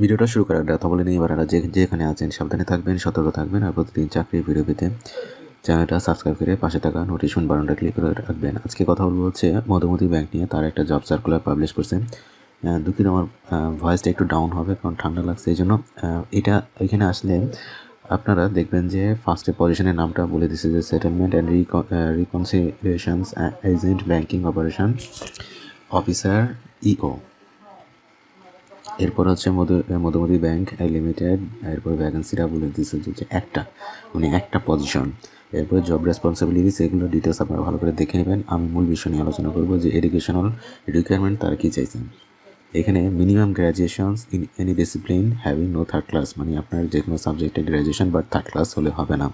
ভিডিওটা শুরু করার আগে কথা বলে নিই, এবার যেখানে আছেন সাবধানে থাকবেন, সতর্ক থাকবেন আর প্রতিদিন চাকরির ভিডিও পেতে চ্যানেলটা সাবস্ক্রাইব করে পাশে থাকা নোটিফিকেশন বাটনটা ক্লিক করে রাখবেন। আজকে কথা বলবো হচ্ছে মধুমতি ব্যাংক নিয়ে। তার একটা জব সার্কুলার পাবলিশ করছে। দুঃখিত, আমার ভয়েসটা একটু ডাউন হবে কারণ ঠান্ডা লাগছে, এই জন্য এটা এখানে আসলে আপনারা দেখবেন যে ফার্স্টে পজিশনের নামটা বলে দিচ্ছে যে settlement and reconciliations agent banking operation officer EO. এরপর হচ্ছে মধুমতি ব্যাংক লিমিটেড। এরপর ভ্যাকেন্সিটা বলে দিচ্ছে যে একটা পজিশন। এরপর জব রেসপন্সিবিলিটিস, এগুলো ডিটেলস আপনারা ভালো করে দেখে নেবেন। আমি মূল বিষয় নিয়ে আলোচনা করবো যে এডুকেশনাল রিকোয়ারমেন্ট তারা কী চাইছেন। এখানে minimum graduations in any discipline having no third class, মানে আপনার যে কোনো সাবজেক্টে গ্র্যাজুয়েশন বা থার্ড ক্লাস হলে হবে না।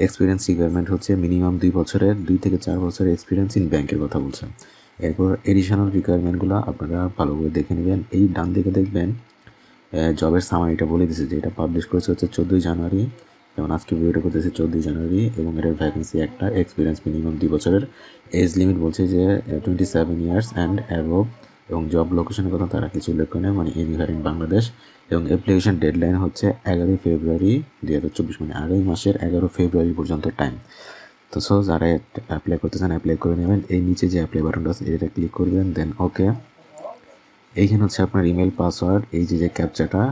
এক্সপিরিয়েন্স রিকোয়ারমেন্ট হচ্ছে মিনিমাম 2 থেকে 4 বছরের এক্সপিরিয়েন্স ইন ব্যাংকের কথা বলছে। এরপর এডিশনাল রিকোয়ারমেন্টগুলো আপনারা ভালো করে দেখে নেবেন। এই ডান দিকে দেখবেন জবের সামারিটা বলে দিচ্ছে যে এটা পাবলিশ করেছে হচ্ছে 14ই জানুয়ারি, যেমন আজকে ভিডিওটা করতেছে 14ই জানুয়ারি, এবং এটার ভ্যাকেন্সি একটা, এক্সপিরিয়েন্স মিনিমাম 2 বছরের, এজ লিমিট বলছে যে 27 ইয়ার্স অ্যান্ড অ্যাবভ, এবং জব লোকেশনের কথা তারা কিছু উল্লেখ করে, মানে এনিহার ইন বাংলাদেশ। এবং অ্যাপ্লিকেশন ডেডলাইন হচ্ছে 11 ফেব্রুয়ারি 2024, মানে আগামী মাসের 11 ফেব্রুয়ারি পর্যন্ত টাইম। তো যারা অ্যাপ্লাই করতে চান অ্যাপ্লাই করে নেবেন। এই নিচে যে অ্যাপ্লাই বাটনটা আছে এটা ক্লিক করবেন, দেন ওকে। এইখানে হচ্ছে আপনার ইমেল পাসওয়ার্ড, এই যে ক্যাপচাটা,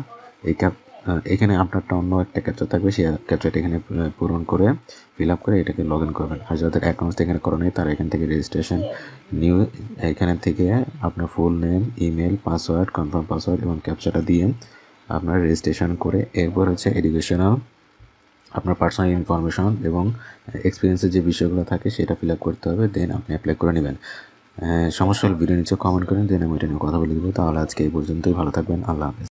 এখানে আপনারটা অন্য একটা ক্যাপচা থাকবে, সেই ক্যাপচাটা এখানে পূরণ করে ফিল আপ করে এটাকে লগ ইন করবেন। আর যাদের অ্যাকাউন্টস এখানে করা নেই তারা এখান থেকে রেজিস্ট্রেশন নিউ, এখানে থেকে আপনার full name, email, password, confirm password এবং ক্যাপচাটা দিয়ে আপনার রেজিস্ট্রেশন করে এরপর হচ্ছে এডুকেশনাল আপনার পার্সোনাল ইনফরমেশন এবং এক্সপিরিয়েন্সের যে বিষয়গুলো থাকে সেটা ফিল আপ করতে হবে, দেন আপনি অ্যাপ্লাই করে নেবেন। সমস্যা হলে ভিডিও নিচে কমেন্ট করেন, দেন আমি এটা নিয়ে কথা বলে দেবো। তাহলে আজকে এই পর্যন্তই, ভালো থাকবেন, আল্লাহ হাফেজ।